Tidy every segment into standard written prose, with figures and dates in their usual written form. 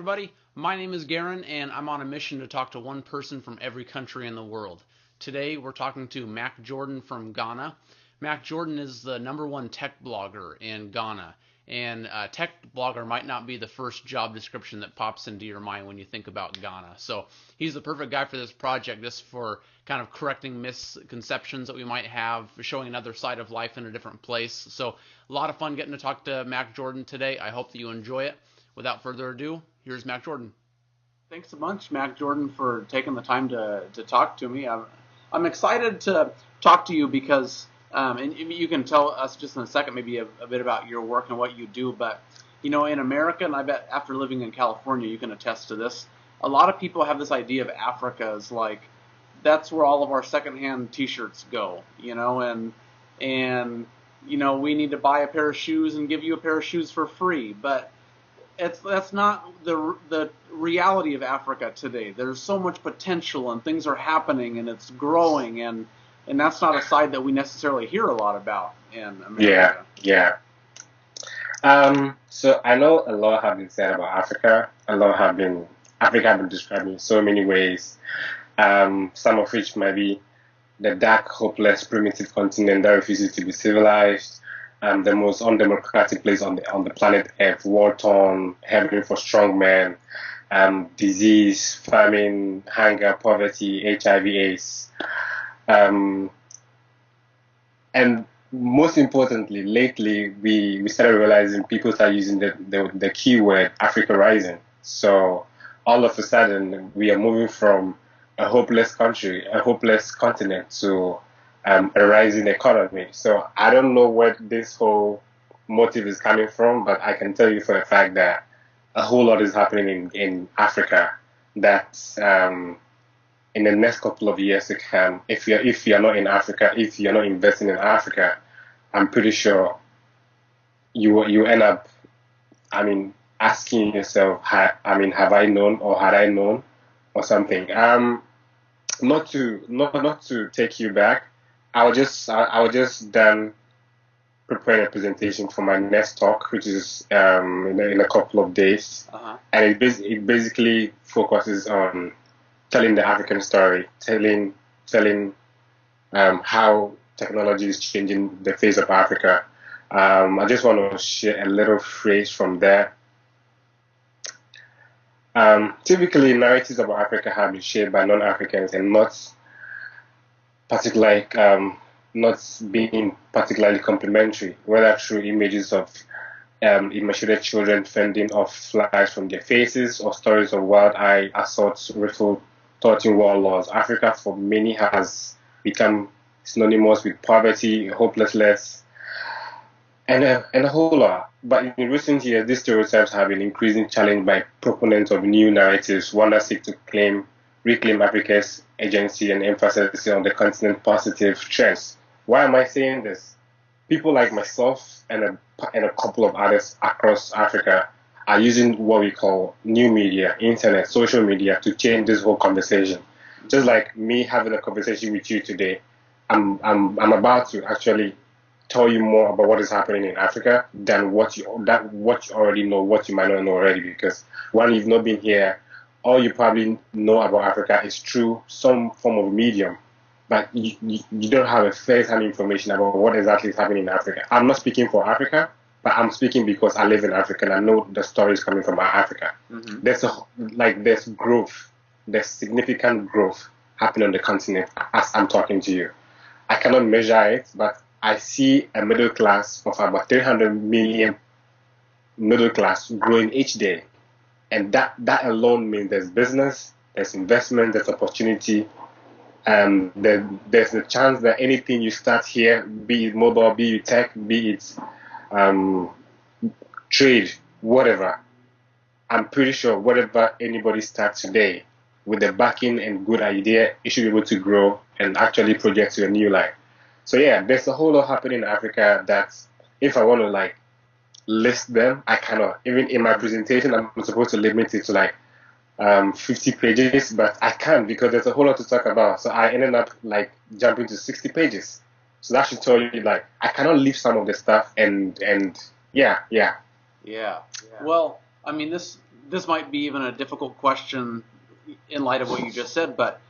everybody. My name is Garin, and I'm on a mission to talk to one person from every country in the world. Today, we're talking to Mac Jordan from Ghana. Mac Jordan is the #1 tech blogger in Ghana, and tech blogger might not be the first job description that pops into your mind when you think about Ghana. So he's the perfect guy for this project, just for kind of correcting misconceptions that we might have, showing another side of life in a different place. So a lot of fun getting to talk to Mac Jordan today. I hope that you enjoy it. Without further ado, here's Mac Jordan. Thanks a bunch, Mac Jordan, for taking the time to talk to me. I'm excited to talk to you because, and you can tell us just in a second maybe a bit about your work and what you do, but, you know, in America, and I bet after living in California, you can attest to this, a lot of people have this idea of Africa as like, that's where all of our secondhand t-shirts go, you know, and you know, we need to buy a pair of shoes and give you a pair of shoes for free, but that's not the reality of Africa today. There's so much potential and things are happening and it's growing, and that's not a side that we necessarily hear a lot about in America. So I know a lot have been said about Africa. Africa have been described in so many ways. Some of which might be the dark, hopeless, primitive continent that refuses to be civilized. The most undemocratic place on the planet Earth, war-torn, haven for strong men, disease, famine, hunger, poverty, HIV/AIDS, and most importantly, lately we started realizing people start using the keyword Africa Rising. So all of a sudden we are moving from a hopeless country, a hopeless continent to a rising economy. So I don't know where this whole motive is coming from, but I can tell you for a fact that a whole lot is happening in Africa that in the next couple of years to come, if you're not in Africa, if you're not investing in Africa, I'm pretty sure you end up, asking yourself, have I known or had I known or something. Not to take you back. I was just done preparing a presentation for my next talk, which is in a couple of days, and it basically focuses on telling the African story, telling how technology is changing the face of Africa. I just want to share a little phrase from there. Typically, narratives about Africa have been shaped by non-Africans and not being particularly complimentary, whether through images of emaciated children fending off flies from their faces or stories of wild-eye assaults rifle thwarting warlords. Africa, for many, has become synonymous with poverty, hopelessness, and a whole lot. But in recent years, these stereotypes have been increasingly challenged by proponents of new narratives, one that seek to reclaim Africa's agency and emphasis on the continent's positive trends. Why am I saying this? People like myself and a couple of others across Africa are using what we call new media, internet, social media to change this whole conversation. Just like me having a conversation with you today, I'm about to actually tell you more about what is happening in Africa than what you already know, what you might not know already, because one, you've not been here, all you probably know about Africa is through some form of medium, but you don't have a first-hand information about what exactly is happening in Africa. I'm not speaking for Africa, but I'm speaking because I live in Africa and I know the stories coming from Africa. Mm-hmm. There's growth, there's significant growth happening on the continent as I'm talking to you. I cannot measure it, but I see a middle class of about 300 million middle class growing each day. And that alone means there's business, there's investment, there's opportunity, there's a chance that anything you start here, be it mobile, be it tech, be it trade, whatever, I'm pretty sure whatever anybody starts today with the backing and good idea, it should be able to grow and actually project to a new life. So yeah, there's a whole lot happening in Africa that if I want to list them, I cannot. Even in my presentation, I'm supposed to limit it to 50 pages, but I can't because there's a whole lot to talk about. So I ended up jumping to 60 pages. So that should tell you I cannot leave some of the stuff and yeah. Well, I mean, this might be even a difficult question in light of what you just said, but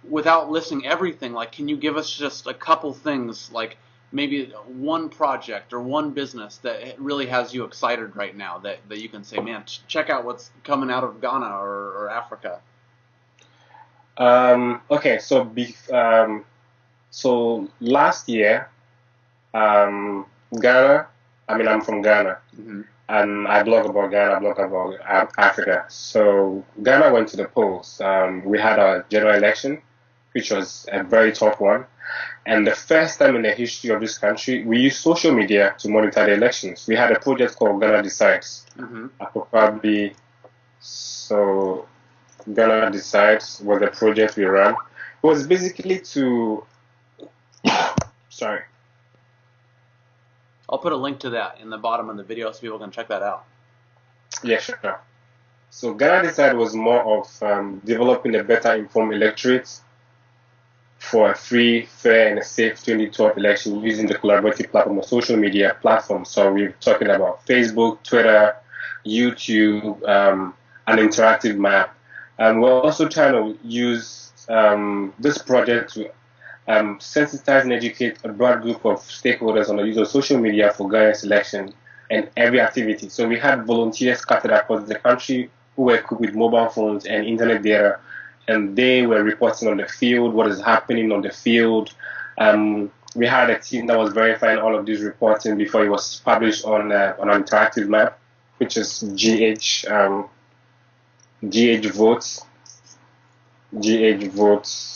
without listing everything, like, can you give us just a couple things, like maybe one project or one business that really has you excited right now that you can say, man, check out what's coming out of Ghana or Africa? Okay, so last year, Ghana. I mean, I'm from Ghana, Mm-hmm. and I blog about Ghana, I blog about Africa. So Ghana went to the polls. We had a general election, which was a very tough one. And the first time in the history of this country, we used social media to monitor the elections. We had a project called Ghana Decides. Mm-hmm. So Ghana Decides was a project we ran. It was basically to, sorry. I'll put a link to that in the bottom of the video so people can check that out. Yeah, sure. So Ghana Decide was more of developing a better informed electorate for a free, fair, and a safe 2012 election using the collaborative platform of social media platforms. So we're talking about Facebook, Twitter, YouTube, an interactive map. And we're also trying to use this project to sensitize and educate a broad group of stakeholders on the use of social media for Ghana's election and every activity. So we had volunteers scattered across the country who were equipped with mobile phones and internet data, and they were reporting on the field, what is happening on the field. We had a team that was verifying all of this reporting before it was published on an interactive map, which is GH Votes. GH Votes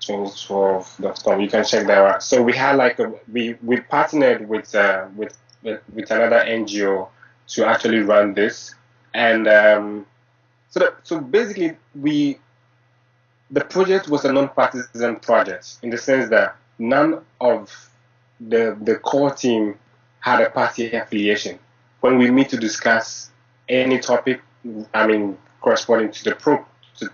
2012.com. You can check that out. So we had we partnered with another NGO to actually run this, and so basically the project was a non-partisan project in the sense that none of the core team had a party affiliation. When we meet to discuss any topic, I mean, corresponding to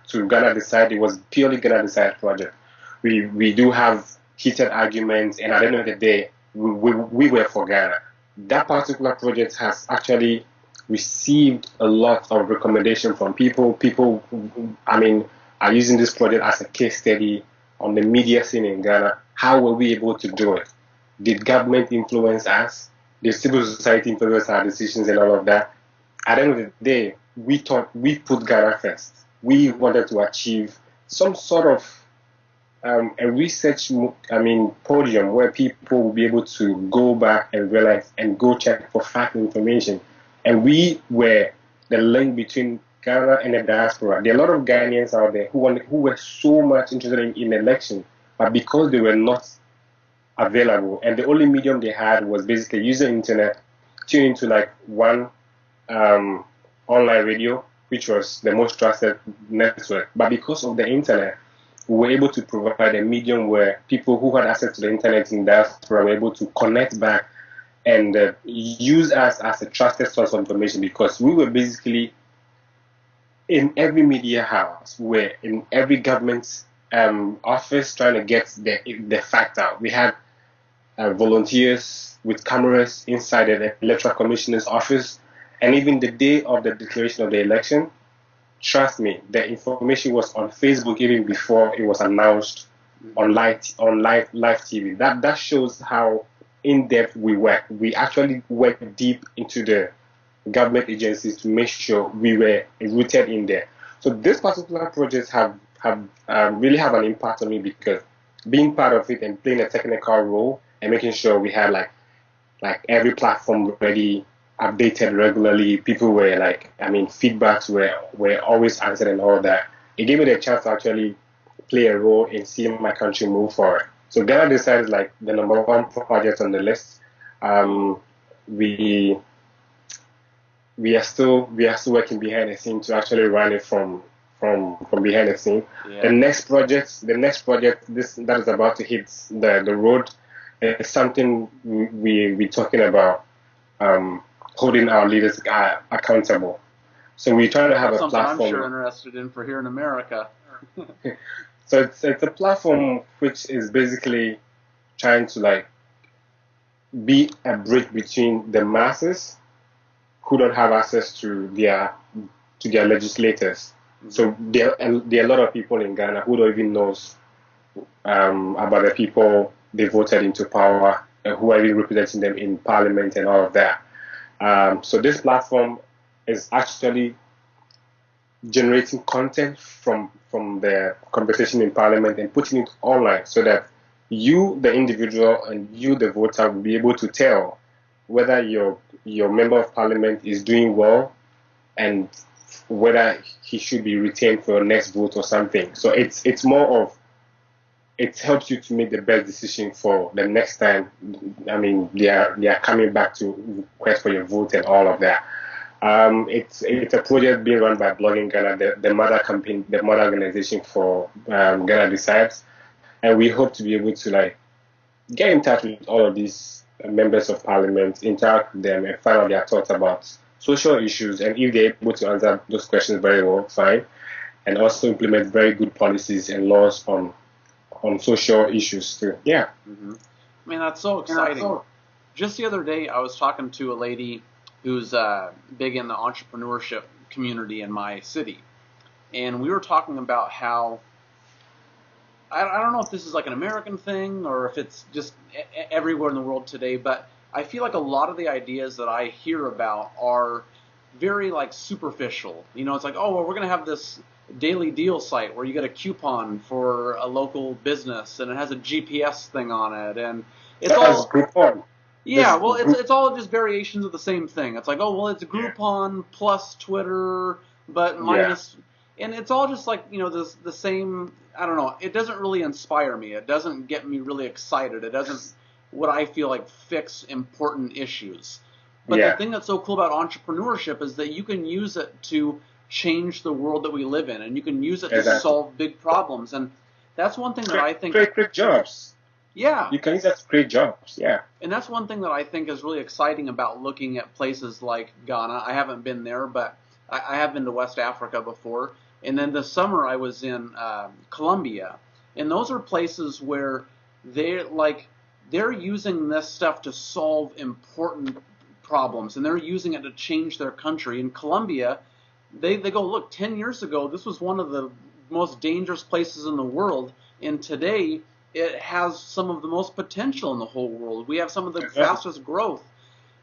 to Ghana Decide, it was purely Ghana Decide project. We do have heated arguments, and at the end of the day, we were for Ghana. That particular project has actually received a lot of recommendation from people. People, I mean, are using this project as a case study on the media scene in Ghana. How were we able to do it? Did government influence us? Did civil society influence our decisions and all of that? At the end of the day, we thought we put Ghana first. We wanted to achieve some sort of a research, podium where people will be able to go back and realize and go check for fact information. And we were the link between Ghana and the diaspora. There are a lot of Ghanaians out there who were so much interested in election, but because they were not available, and the only medium they had was basically use the internet, tune into one online radio, which was the most trusted network. But because of the internet, we were able to provide a medium where people who had access to the internet in diaspora were able to connect back and use us as a trusted source of information, because we were basically in every media house, we were in every government office trying to get the fact out. We had volunteers with cameras inside the electoral commissioner's office, and even the day of the declaration of the election, trust me, the information was on Facebook even before it was announced on live TV. That shows how in depth we work. We actually work deep into the government agencies to make sure we were rooted in there. So this particular project have really have an impact on me, because being part of it and playing a technical role and making sure we had like every platform ready, updated regularly. People were feedbacks were always answered and all that. It gave me the chance to actually play a role in seeing my country move forward. So Ghana Decide is like the number one project on the list. We are still working behind the scene to actually run it from behind the scene. Yeah. The next project that is about to hit the road is something we're talking about. Holding our leaders accountable. So we're trying to have a platform. I'm sure interested in for here in America. So it's a platform which is basically trying to be a bridge between the masses who don't have access to their legislators. So there are a lot of people in Ghana who don't even know about the people they voted into power and who are even representing them in parliament and all of that. So this platform is actually generating content from the conversation in parliament and putting it online so that you, the individual, and you, the voter, will be able to tell whether your member of parliament is doing well and whether he should be retained for your next vote or something. So it's more of, it helps you to make the best decision for the next time. I mean, they are coming back to request for your vote and all of that. It's a project being run by Blogging Ghana, the mother campaign, the mother organization for Ghana Decides, and we hope to be able to like get in touch with all of these members of parliament, interact with them, and find out their thoughts about social issues, and if they're able to answer those questions very well, fine, and also implement very good policies and laws on social issues too. Yeah. Mm-hmm. I mean, that's so exciting. Just the other day, I was talking to a lady who's big in the entrepreneurship community in my city, and we were talking about how, I don't know if this is like an American thing or if it's just everywhere in the world today, but I feel like a lot of the ideas that I hear about are very like superficial. You know, it's like, oh, well, we're going to have this daily deal site where you get a coupon for a local business and it has a GPS thing on it, and it's all Groupon. Yeah, well, it's all just variations of the same thing. It's like, oh, well, it's Groupon plus Twitter, but minus, and it's all just like, you know, the same. I don't know. It doesn't really inspire me. It doesn't get me really excited. It doesn't, what I feel like, fix important issues. But the thing that's so cool about entrepreneurship is that you can use it to change the world that we live in, and you can use it to solve big problems. And that's one thing that I think create jobs. Yeah. You can use that to create jobs, yeah. And that's one thing that I think is really exciting about looking at places like Ghana. I haven't been there, but I have been to West Africa before. And then this summer I was in Colombia. And those are places where they're using this stuff to solve important problems. And they're using it to change their country. In Colombia, they go, look, 10 years ago, this was one of the most dangerous places in the world. And today, it has some of the most potential in the whole world. We have some of the fastest growth.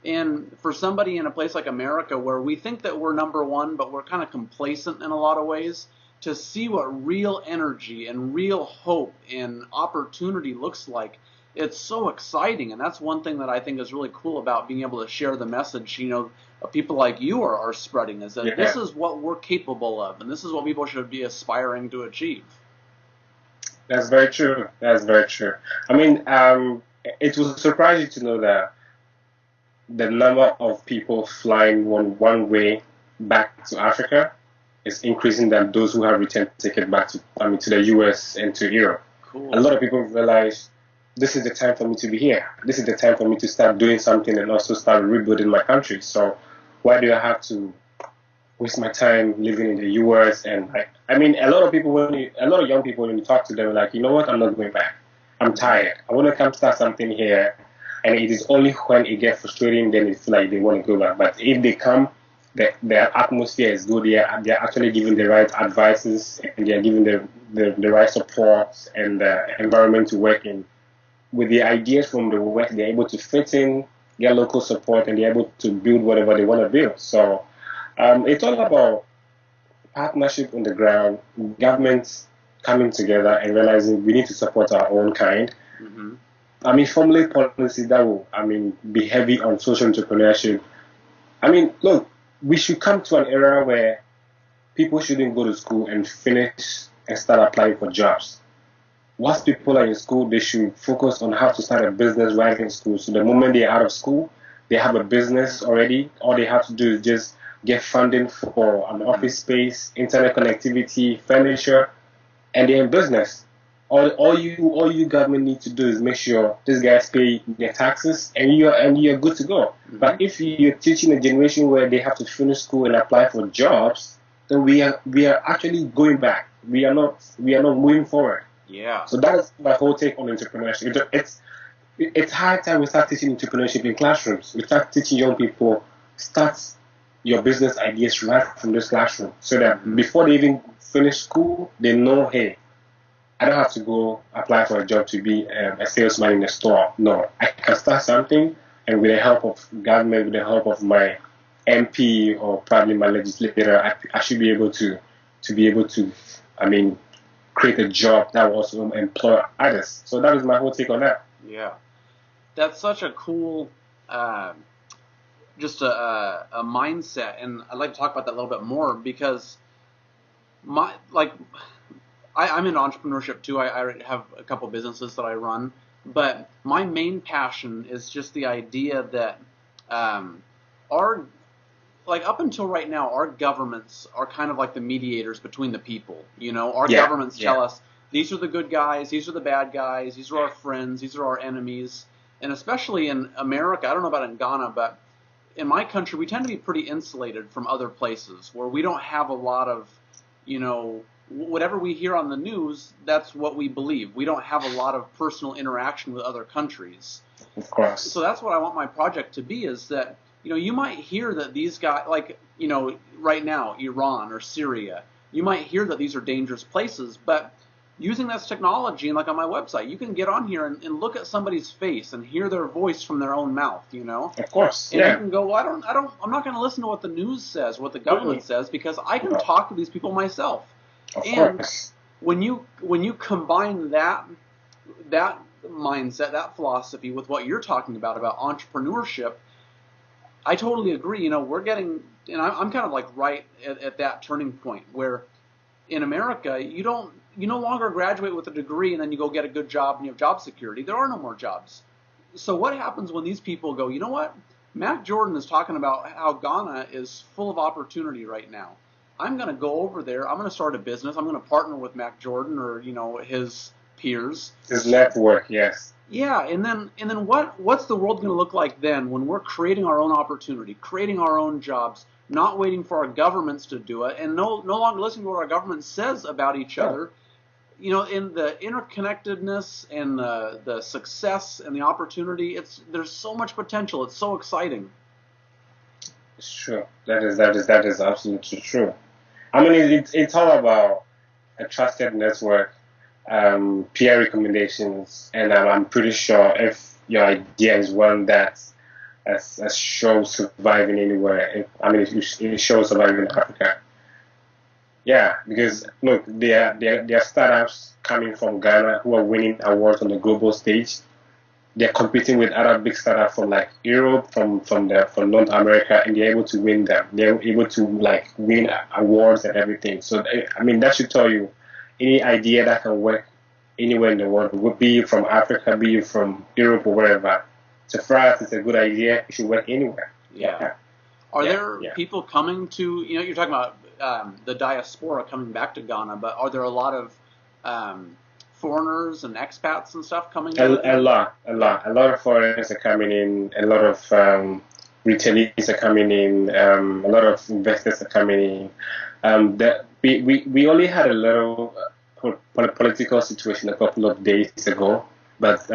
And for somebody in a place like America where we think that we're number one, but we're kind of complacent in a lot of ways, to see what real energy and real hope and opportunity looks like, it's so exciting. And that's one thing that I think is really cool about being able to share the message, you know, people like you are spreading, is that this is what we're capable of, and this is what people should be aspiring to achieve. That's very true. That's very true. I mean, it will surprise you to know that the number of people flying one way back to Africa is increasing than those who have return ticket back to the US and to Europe. Cool. A lot of people realize this is the time for me to be here. This is the time for me to start doing something and also start rebuilding my country. So why do I have to waste my time living in the US? And a lot of young people, when you talk to them, like, you know what, I'm not going back. I'm tired. I want to come start something here. And it is only when it gets frustrating then it's like they want to go back. But if they come, their atmosphere is good. They're actually giving the right advices, and they're giving the right support and the environment to work in. With the ideas from the work, they're able to fit in, get local support, and they're able to build whatever they want to build. So it's all about partnership on the ground, governments coming together and realizing we need to support our own kind. Mm-hmm. Formulate policies that will, be heavy on social entrepreneurship. Look, we should come to an era where people shouldn't go to school and finish and start applying for jobs. Once people are in school, they should focus on how to start a business right in school. So the moment they're out of school, they have a business already. All they have to do is just get funding for an office space, internet connectivity, furniture, and they're in business. All you government need to do is make sure these guys pay their taxes, and you're good to go. Mm-hmm. But if you're teaching a generation where they have to finish school and apply for jobs, then we are actually going back. We are not moving forward. Yeah. So that is my whole take on entrepreneurship. it's high time we start teaching entrepreneurship in classrooms. We start teaching young people, start your business ideas right from this classroom, so that before they even finish school, they know, hey, I don't have to go apply for a job to be a salesman in a store. No, I can start something, and with the help of government, with the help of my MP or probably my legislator, I should be able to, I mean, create a job that will also employ others. So that is my whole take on that. Yeah, that's such a cool, just a mindset, and I'd like to talk about that a little bit more because I'm in entrepreneurship too. I have a couple businesses that I run, but my main passion is just the idea that up until right now, our governments are kind of like the mediators between the people. Our governments tell us these are the good guys, these are the bad guys, these are our friends, these are our enemies, and especially in America, I don't know about in Ghana, but in my country, we tend to be pretty insulated from other places where we don't have a lot of, whatever we hear on the news, that's what we believe. We don't have a lot of personal interaction with other countries. Of course. So that's what I want my project to be, is that, you might hear that these guys, right now, Iran or Syria, you might hear that these are dangerous places, but using this technology, and like on my website, you can get on here and look at somebody's face and hear their voice from their own mouth, Of course, and you can go, well, I'm not going to listen to what the news says, what the government says, because I can talk to these people myself. Of and course. when you combine that mindset, that philosophy with what you're talking about entrepreneurship, I totally agree. We're getting, and I'm kind of like right at that turning point where in America, you no longer graduate with a degree and then you go get a good job and you have job security. There are no more jobs. So what happens when these people go, you know what? Mac Jordan is talking about how Ghana is full of opportunity right now. I'm going to go over there. I'm going to start a business. I'm going to partner with Mac Jordan or, his peers. His network, yes. Yeah, and then what's the world going to look like then when we're creating our own opportunity, creating our own jobs, not waiting for our governments to do it, and no longer listening to what our government says about each other. In the interconnectedness and the success and the opportunity, there's so much potential. It's so exciting. It's true. That is absolutely true. I mean, it's all about a trusted network, peer recommendations, and I'm pretty sure if your idea is one that shows surviving anywhere, it shows surviving in Africa. Yeah, because look, there are startups coming from Ghana who are winning awards on the global stage. They're competing with other big startups from like Europe, from North America, and they're able to win them. They're able to win awards and everything. So that should tell you any idea that can work anywhere in the world, be it from Africa, be it from Europe or wherever. So for us, it's a good idea. It should work anywhere. Yeah. Are there people coming to, you're talking about the diaspora coming back to Ghana, but are there a lot of foreigners and expats and stuff coming in? A lot of foreigners are coming in, a lot of retailees are coming in, a lot of investors are coming in. We only had a little political situation a couple of days ago, but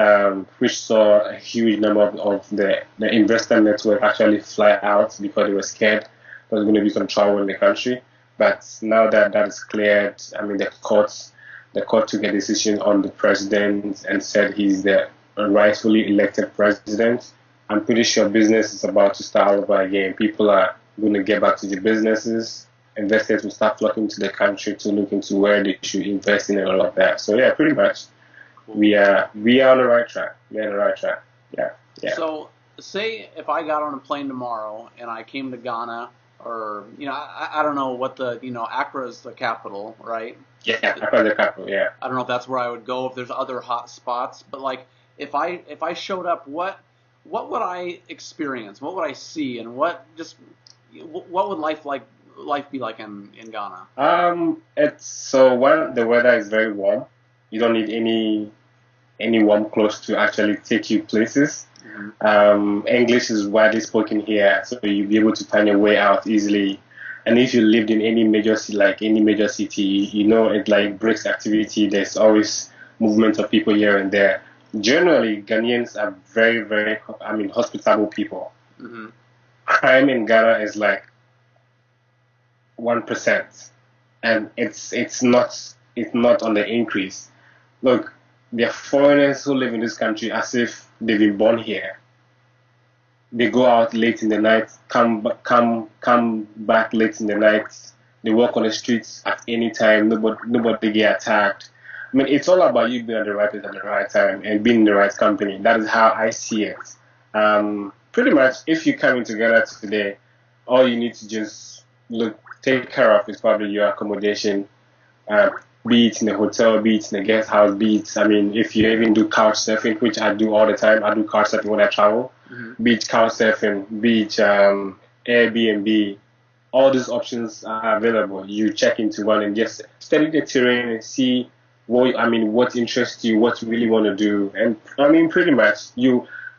which saw a huge number of the investor network actually fly out because they were scared there was going to be some trouble in the country. But now that is cleared, the court took a decision on the president and said he's the rightfully elected president. I'm pretty sure business is about to start all over again. People are going to get back to the businesses. Investors will start flocking to the country to look into where they should invest in and all of that. So yeah, pretty much. Cool. We are on the right track. We're on the right track. Yeah. So say if I got on a plane tomorrow and I came to Ghana, or I don't know what the Accra is the capital, right? Yeah, Accra is the capital. Yeah. I don't know if that's where I would go if there's other hot spots, but if I showed up, what would I experience? What would I see, and what would life be like in Ghana? The weather is very warm. You don't need any warm clothes to actually take you places. Mm-hmm. English is widely spoken here, so you'll be able to find your way out easily. And if you lived in any major city, it like breaks activity. There's always movement of people here and there. generally Ghanaians are very, very, I mean, hospitable people. Mm-hmm. Crime in Ghana is like 1%, and it's not on the increase. Look, there are foreigners who live in this country as if they've been born here. They go out late in the night, come back late in the night. They walk on the streets at any time. Nobody get attacked. I mean, it's all about you being at the right place at the right time and being in the right company. That is how I see it. Pretty much, if you come in together today, all you need to just take care of is probably your accommodation, uh, be it in a hotel, be it in a guest house, be it, I mean, if you even do couch surfing, which I do all the time, I do couch surfing when I travel, be it couch surfing, be it Airbnb, all these options are available. You check into one and just study the terrain and see what interests you, what you really want to do. And I mean, pretty much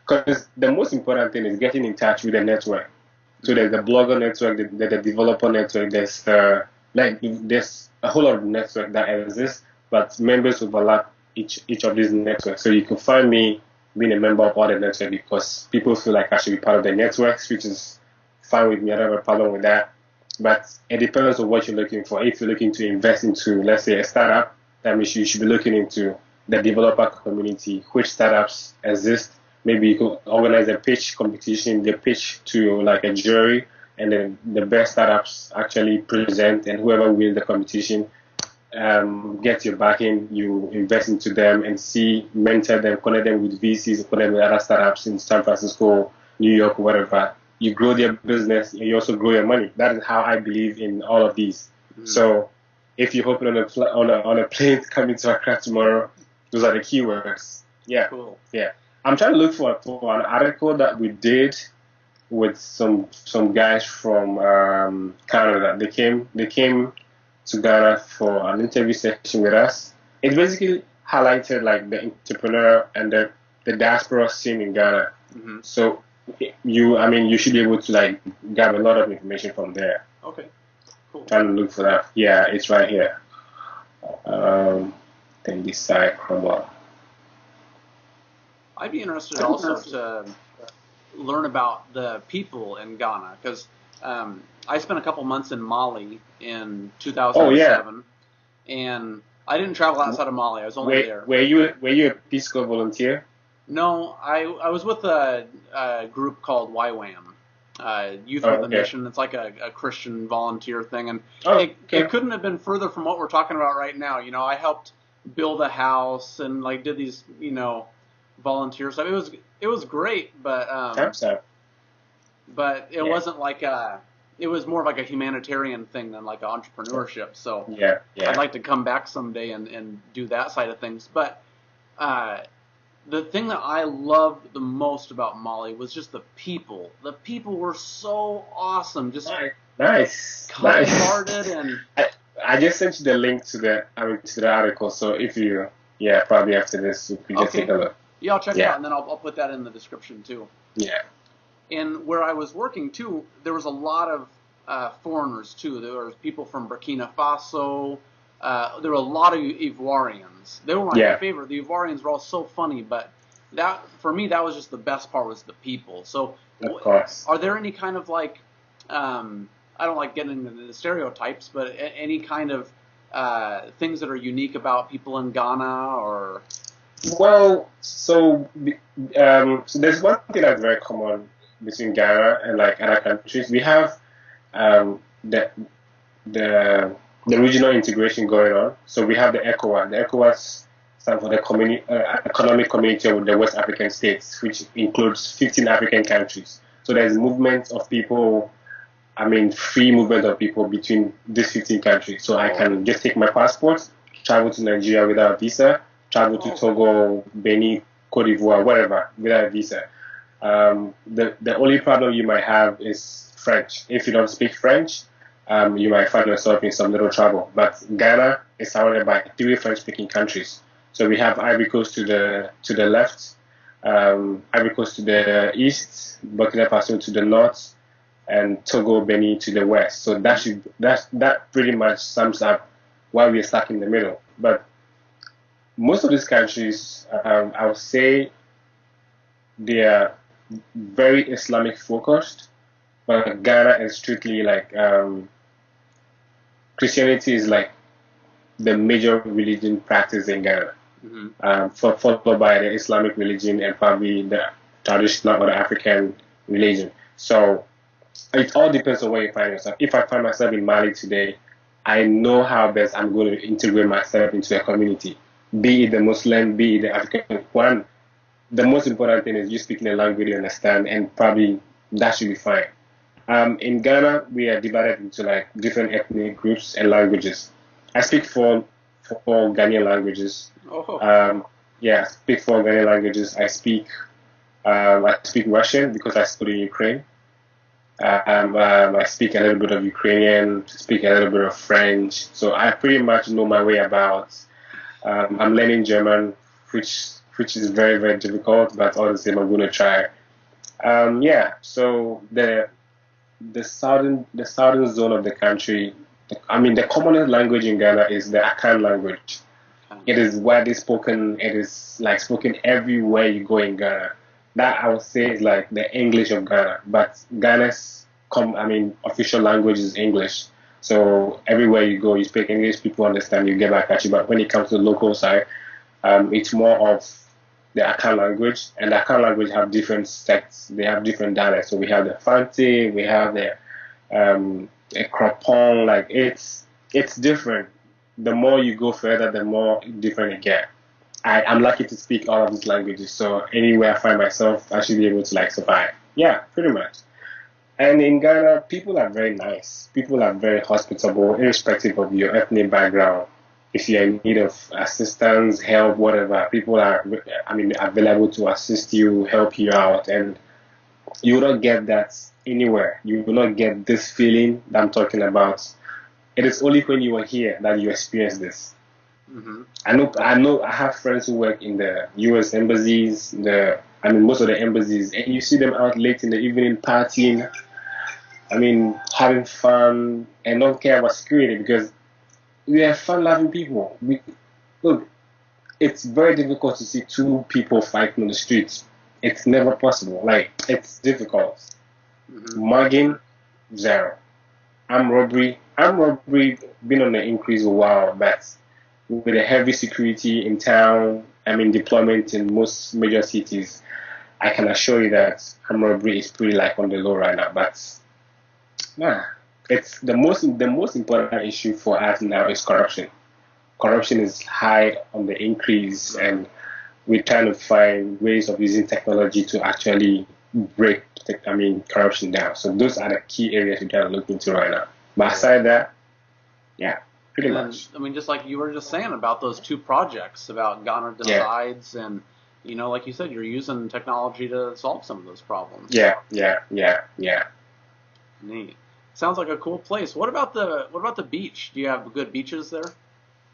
because the most important thing is getting in touch with the network. So there's the blogger network, the developer network, there's a whole lot of network that exists, but members overlap each of these networks. So you can find me being a member of all the networks because people feel like I should be part of the networks, which is fine with me. I don't have a problem with that. But it depends on what you're looking for. If you're looking to invest into, let's say, a startup, that means you should be looking into the developer community, which startups exist. Maybe you could organize a pitch competition, the pitch to like a jury, and then the best startups actually present, and whoever wins the competition gets your backing. You invest into them and mentor them, connect them with VCs, connect them with other startups in San Francisco, New York, whatever. You grow their business, and you also grow your money. That is how I believe in all of these. Mm-hmm. So if you're hoping on a plane coming to Accra tomorrow, those are the keywords. Yeah, cool. Yeah. I'm trying to look for an article that we did with some guys from Canada. They came to Ghana for an interview session with us. It basically highlighted like the entrepreneur and the diaspora scene in Ghana. Mm-hmm. So you should be able to like grab a lot of information from there. Okay, cool. Trying to look for that. Yeah, it's right here. Then decide come on. I'd be interested also to learn about the people in Ghana because I spent a couple months in Mali in 2007, and I didn't travel outside of Mali. I was only there. Were you a Peace Corps volunteer? No, I was with a group called YWAM, Youth with a Mission. It's like a Christian volunteer thing, and it couldn't have been further from what we're talking about right now. You know, I helped build a house and like did these volunteer stuff. It was great, but it wasn't like it was more of like a humanitarian thing than like entrepreneurship. So I'd like to come back someday and do that side of things. But the thing that I loved the most about Mali was just the people. The people were so awesome, just kind-hearted, and I just sent you the link to the article. So if you probably after this you can just take a look. Yeah, I'll check it out, and then I'll put that in the description, too. Yeah. And where I was working, too, there was a lot of foreigners, too. There were people from Burkina Faso. There were a lot of Ivoirians. They were my favorite. The Ivoirians were all so funny, but for me, that was just the best part was the people. So, of course. Are there any kind of, like, I don't like getting into the stereotypes, but any kind of things that are unique about people in Ghana or... Well, so there's one thing that's very common between Ghana and like other countries. We have the regional integration going on. So we have the ECOWAS. The ECOWAS stands for the Economic Community of the West African States, which includes 15 African countries. So there's movement of people. Free movement of people between these 15 countries. So I can just take my passport, travel to Nigeria without a visa. Travel to Togo, Benin, Cote d'Ivoire, whatever, without a visa. The only problem you might have is French. If you don't speak French, you might find yourself in some little trouble. But Ghana is surrounded by 3 French-speaking countries. So we have Ivory Coast to the left, Ivory Coast to the east, Burkina Faso to the north, and Togo, Benin to the west. So that pretty much sums up why we're stuck in the middle. But most of these countries, I would say they are very Islamic focused, but Ghana is strictly like Christianity is like the major religion practiced in Ghana, followed by the Islamic religion and probably the traditional or the African religion. So it all depends on where you find yourself. If I find myself in Mali today, I know how best I'm going to integrate myself into a community, be it the Muslim, be it the African one. The most important thing is you speaking a language you understand, and probably that should be fine. In Ghana, we are divided into like different ethnic groups and languages. I speak four Ghanaian languages. Oh, Yeah, I speak four Ghanaian languages. I speak Russian because I study in Ukraine. I speak a little bit of Ukrainian, speak a little bit of French, so I pretty much know my way about. I'm learning German, which is very very difficult, but all the same I'm going to try. Yeah, so the southern zone of the country, I mean the commonest language in Ghana is the Akan language. It is widely spoken. It is like spoken everywhere you go in Ghana. That I would say is like the English of Ghana. But Ghana's official language is English. So everywhere you go, you speak English, people understand you, get back at you. But when it comes to the local side, it's more of the Akan language, and the Akan language have different sects. They have different dialects. So we have the Fanti, we have the Kropong. Like it's different. The more you go further, the more different it gets. I'm lucky to speak all of these languages, so anywhere I find myself, I should be able to like survive. Yeah, pretty much. And in Ghana, people are very nice. People are very hospitable, irrespective of your ethnic background. If you're in need of assistance, help, whatever, people are, available to assist you, help you out, and you will not get that anywhere. You will not get this feeling that I'm talking about. It is only when you are here that you experience this. I have friends who work in the U.S. embassies, most of the embassies, and you see them out late in the evening partying, having fun, and don't care about security because we are fun-loving people. Look, it's very difficult to see two people fighting on the streets. It's never possible. Like, it's difficult. Mugging, zero. Armed robbery been on the increase a while, but with the heavy security in town, deployment in most major cities, I can assure you that armed robbery is pretty like on the low right now. But it's the most important issue for us now is corruption. Corruption is high on the increase, and we're trying to find ways of using technology to actually break corruption down. So those are the key areas we're trying to look into right now. But aside that, yeah, pretty much. Just like you were just saying about those two projects about Ghana Decides, and like you said, you're using technology to solve some of those problems. Yeah. Neat. Sounds like a cool place. What about the beach? Do you have good beaches there?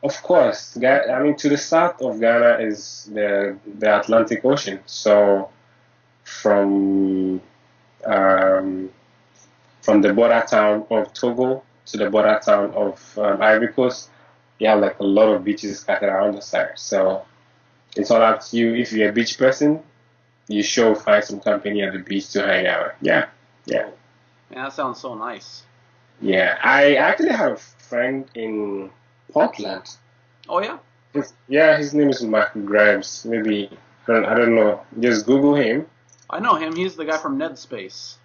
Of course. To the south of Ghana is the Atlantic Ocean. So from the border town of Togo to the border town of Ivory Coast, you have like a lot of beaches scattered around the side. So it's all up to you. If you're a beach person, you sure find some company at the beach to hang out. Yeah. Yeah, that sounds so nice. Yeah, I actually have a friend in Portland. Oh yeah? His name is Mark Grimes. Maybe, I don't know. Just Google him. I know him. He's the guy from Nedspace.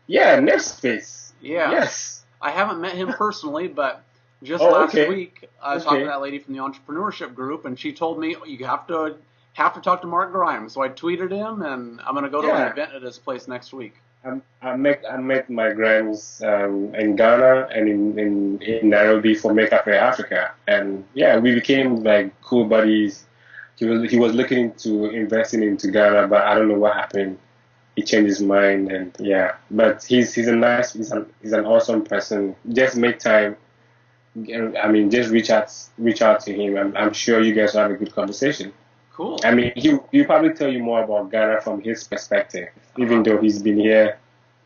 Yeah, Nedspace. Yeah. Yes. I haven't met him personally, but just last week I was talking to that lady from the Entrepreneurship group, and she told me you have to talk to Mark Grimes. So I tweeted him, and I'm going to go to an event at his place next week. I met my Grimes in Ghana and in Nairobi for Make Cafe Africa, and we became like cool buddies. He was looking into investing into Ghana, but I don't know what happened. He changed his mind, and but he's an awesome person. Just make time. Just reach out to him. I'm sure you guys will have a good conversation. Cool. He'll probably tell you more about Ghana from his perspective. Even though he's been here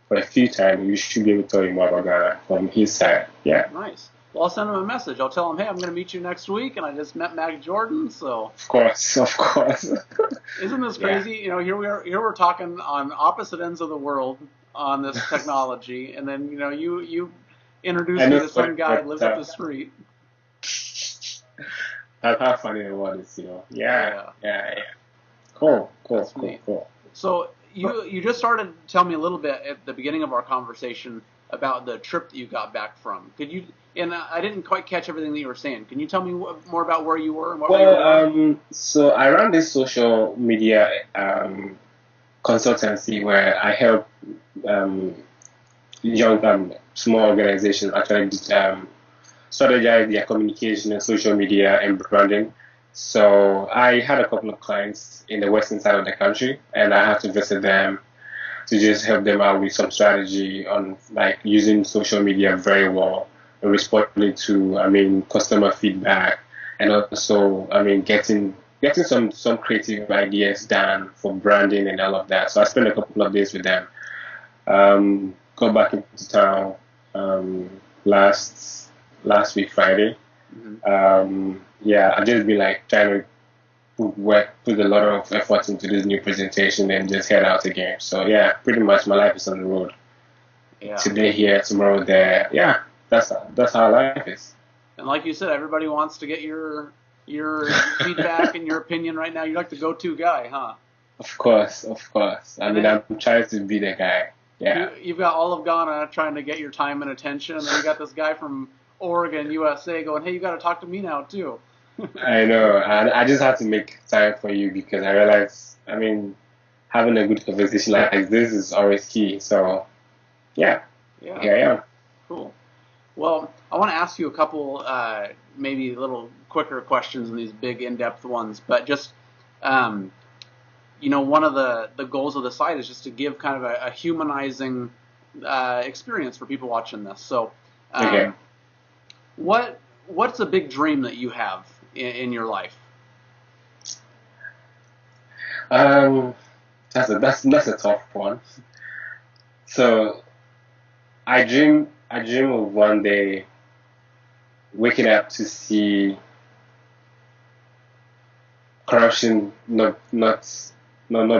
for a few times, you should be able to tell you more about Ghana from his side. Yeah. Nice. Well, I'll send him a message. I'll tell him, hey, I'm going to meet you next week, and I just met Mac Jordan. So, Of course, of course. isn't this Yeah, crazy? Here we are. Here we're talking on opposite ends of the world on this technology, and then you I introduced me know, to some guy that lives up but the street. that's how funny it was. Yeah, Yeah, yeah, yeah. Cool, cool, that's cool, neat. cool. So you just started to tell me a little bit at the beginning of our conversation about the trip that you got back from. Could you? And I didn't quite catch everything that you were saying. Can you tell me more about where you were and what you were Well, doing? so I run this social media consultancy where I help um, young small organizations actually strategize their communication and social media and branding. So I had a couple of clients in the western side of the country, and I had to visit them to just help them out with some strategy on like using social media very well and responding to, customer feedback, and also, getting some creative ideas done for branding and all of that. So I spent a couple of days with them. Got back into town um, last week Friday. Mm-hmm. Yeah, I just been like trying to put a lot of effort into this new presentation and just head out again. So yeah, pretty much my life is on the road. Yeah. Today here, tomorrow there. Yeah, that's how life is. And like you said, everybody wants to get your feedback and your opinion right now. You're like the go-to guy, huh? Of course, of course. And then I'm trying to be the guy. Yeah. you've got all of Ghana trying to get your time and attention, and then you got this guy from Oregon, USA, going, "Hey, you got to talk to me now too." I know, and I just had to make time for you because I realized, having a good conversation like this is always key. So, yeah, Yeah, here I am. cool. Well, I want to ask you a couple, maybe little quicker questions than these big in-depth ones, but just, one of the goals of the site is just to give kind of a humanizing experience for people watching this. So, Okay. what's a big dream that you have in your life? Um, that's a tough one. So, I dream of one day waking up to see corruption not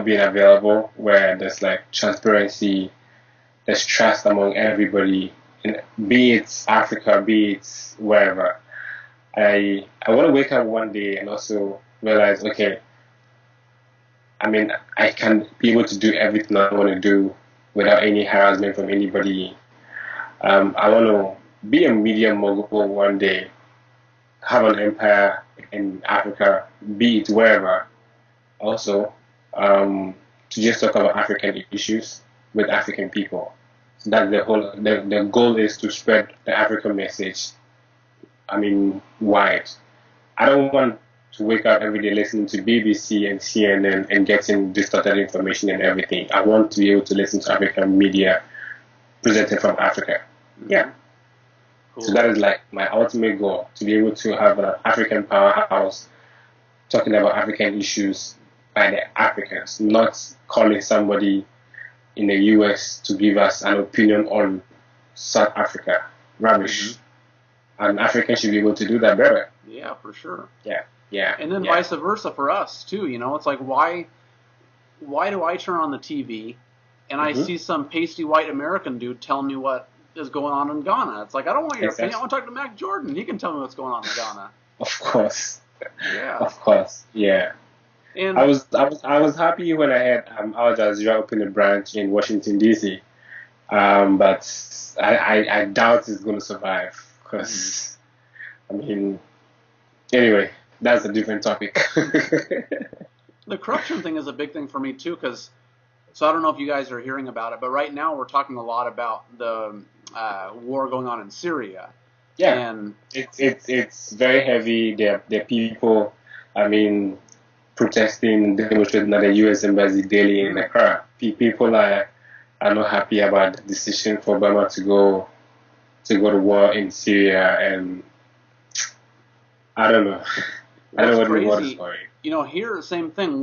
being available, where there's like transparency, there's trust among everybody, and be it Africa, be it wherever. I want to wake up one day and also realize, okay, I can be able to do everything I want to do without any harassment from anybody. I want to be a media mogul one day, have an empire in Africa, be it wherever. Also, to just talk about African issues with African people. So that the goal is to spread the African message. Wide. I don't want to wake up every day listening to BBC and CNN and getting distorted information and everything. I want to be able to listen to African media presented from Africa. Yeah. Cool. So that is like my ultimate goal, to be able to have an African powerhouse talking about African issues by the Africans, not calling somebody in the US to give us an opinion on South Africa. Rubbish. And Africans should be able to do that better. Yeah, for sure. Yeah, yeah. And then yeah. vice versa for us too. It's like why do I turn on the TV and I see some pasty white American dude telling me what is going on in Ghana? It's like, I don't want your opinion. I want to talk to Mac Jordan. He can tell me what's going on in Ghana. Of course. Yeah. Of course. Yeah. And I was happy when I had Al Jazeera open a branch in Washington DC, but I doubt it's going to survive because anyway, that's a different topic. the corruption thing is a big thing for me too, because so I don't know if you guys are hearing about it, but right now we're talking a lot about the war going on in Syria. Yeah, and it's very heavy. There are people, protesting, demonstrating at the U.S. Embassy daily in Accra. People are not happy about the decision for Obama to go to war in Syria, and I don't know. I don't know what the war is for. Here the same thing.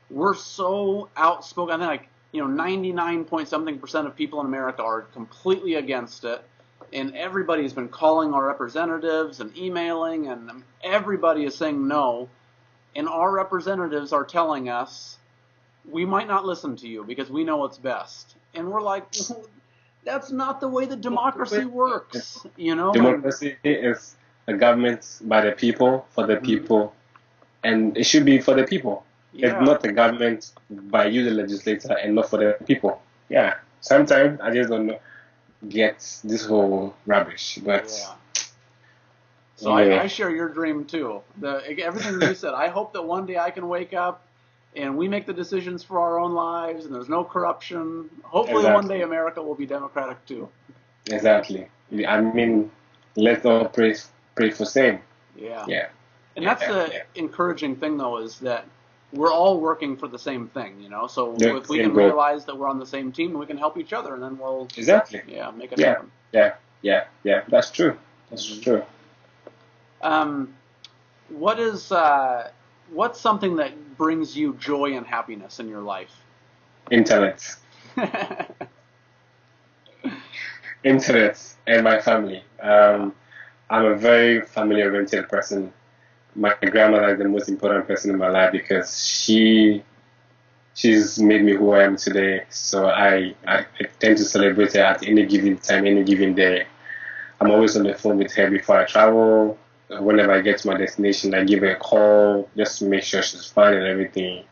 We're so outspoken. I think 99 point something % of people in America are completely against it. And everybody's been calling our representatives and emailing, and everybody is saying no. And our representatives are telling us, we might not listen to you because we know what's best. And we're like, that's not the way that democracy works, you know? Democracy is a government by the people, for the people, and it should be for the people. Yeah. It's not a government by you, the legislator, and not for the people. Yeah. Sometimes I just don't get this whole rubbish, but... Yeah. So I share your dream too. Everything you said. I hope that one day I can wake up and we make the decisions for our own lives, and there's no corruption. Hopefully one day America will be democratic too. Exactly. I mean, let's all pray for same. Yeah. Yeah. And that's the encouraging thing, though, is that we're all working for the same thing, you know? So if we can realize that we're on the same team, we can help each other, and then we'll... Exactly. Yeah, make it happen. Yeah. That's true. That's true. What's something that brings you joy and happiness in your life? Internet. Internet and my family. I'm a very family-oriented person. My grandmother is the most important person in my life because she's made me who I am today. So I tend to celebrate her at any given time, any given day. I'm always on the phone with her before I travel. Whenever I get to my destination, I give her a call just to make sure she's fine and everything.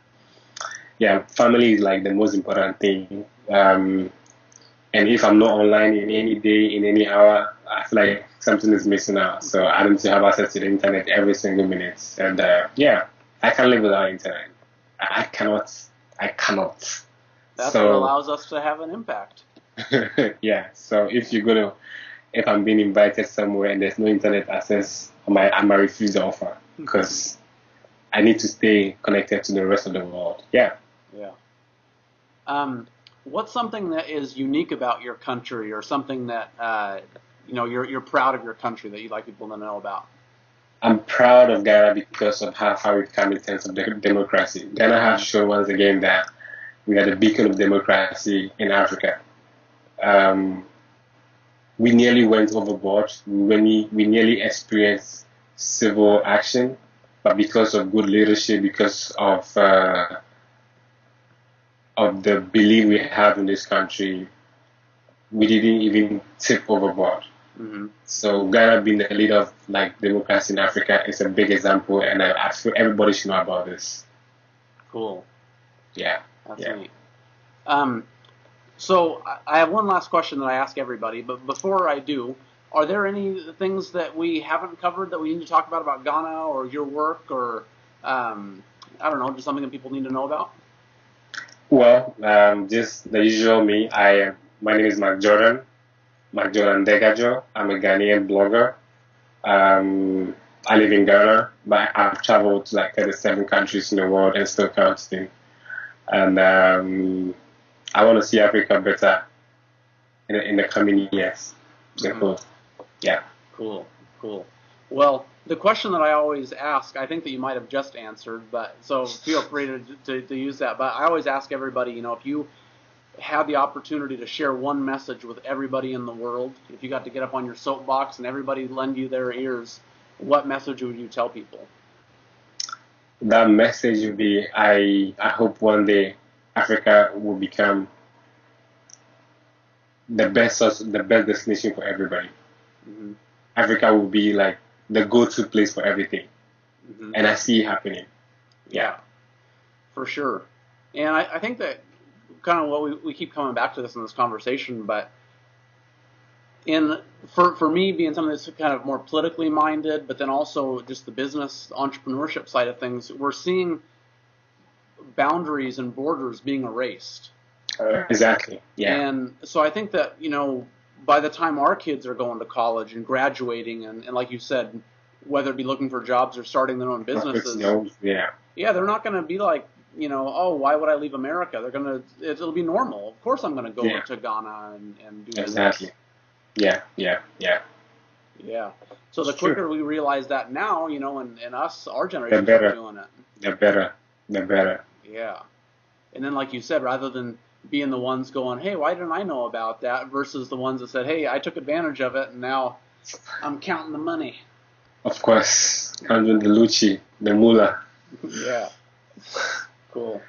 Yeah, family is like the most important thing. And if I'm not online in any day, in any hour, I feel like something is missing out. So I need to have access to the internet every single minute. And I can't live without internet. I cannot. That's what allows us to have an impact. Yeah. So if I'm being invited somewhere and there's no internet access, I might refuse the offer because I need to stay connected to the rest of the world. Yeah. Yeah. What's something that is unique about your country, or something that you're proud of your country that you'd like people to know about? I'm proud of Ghana because of how far we've come in terms of democracy. Ghana has shown once again that we are the beacon of democracy in Africa. We nearly went overboard. We nearly experienced civil action, but because of good leadership, because of the belief we have in this country, we didn't even tip overboard. Mm-hmm. So Ghana being the leader of democracy in Africa is a big example, and I feel everybody should know about this. Cool. Yeah. That's neat. So I have one last question that I ask everybody, but before I do, are there any things that we haven't covered that we need to talk about Ghana or your work, or I don't know, just something that people need to know about? Well, just the usual me. My name is Mark Jordan Degajo. I'm a Ghanaian blogger. I live in Ghana, but I've traveled to 37 countries in the world and still counting. And I want to see Africa better in the coming years. Mm-hmm. Yeah. Cool. Well, the question that I always ask, I think that you might have just answered, but so feel free to use that. But I always ask everybody, if you had the opportunity to share one message with everybody in the world, if you got to get up on your soapbox and everybody lend you their ears, what message would you tell people? That message would be, I hope one day Africa will become the best destination for everybody. Mm-hmm. Africa will be the go-to place for everything. Mm-hmm. And I see it happening. Yeah. For sure. And I think that kind of what we keep coming back to this in this conversation, but for me, being someone that's kind of more politically minded, but then also just the business entrepreneurship side of things, we're seeing boundaries and borders being erased. Exactly. Yeah. And so I think that, by the time our kids are going to college and graduating, and like you said, whether it be looking for jobs or starting their own businesses, they're not going to be like, oh, why would I leave America? It'll be normal. Of course I'm going to go to Ghana and do exactly. Business. Yeah. Yeah. So the quicker we realize that now, and us, our generation, are doing it. The better. Yeah. And then, like you said, rather than being the ones going, hey, why didn't I know about that? Versus the ones that said, hey, I took advantage of it and now I'm counting the money. Of course, counting the Lucci, the Moolah. Yeah. Cool.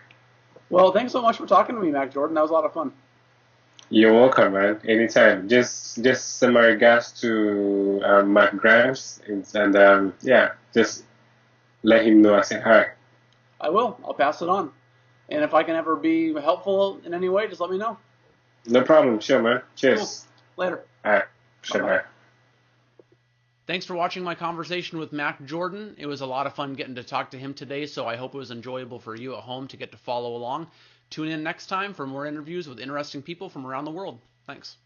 Well, thanks so much for talking to me, Mac Jordan. That was a lot of fun. You're welcome, man. Anytime. Just send my regards to Mark Grimes, and yeah, just let him know I said hi. I will. I'll pass it on. And if I can ever be helpful in any way, just let me know. No problem. Sure, man. Cheers. Cool. Later. All right. Sure, bye. Thanks for watching my conversation with Mac Jordan. It was a lot of fun getting to talk to him today, so I hope it was enjoyable for you at home to get to follow along. Tune in next time for more interviews with interesting people from around the world. Thanks.